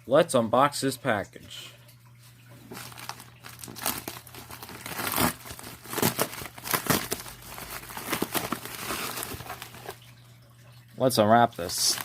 let's unbox this package. Let's unwrap this.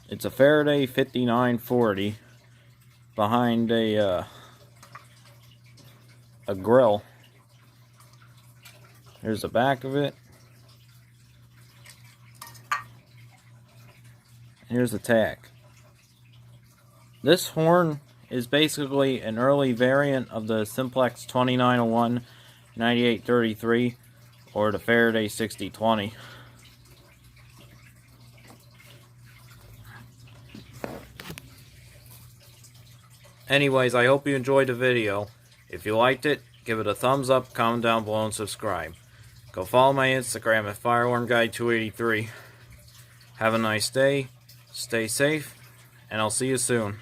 It's a Faraday 5940 behind a grill. Here's the back of it. Here's the tag. This horn is basically an early variant of the Simplex 2901 9833 or the Faraday 6020. Anyways, I hope you enjoyed the video. If you liked it, give it a thumbs up, comment down below, and subscribe. Go follow my Instagram at FirewormGuy283. Have a nice day, stay safe, and I'll see you soon.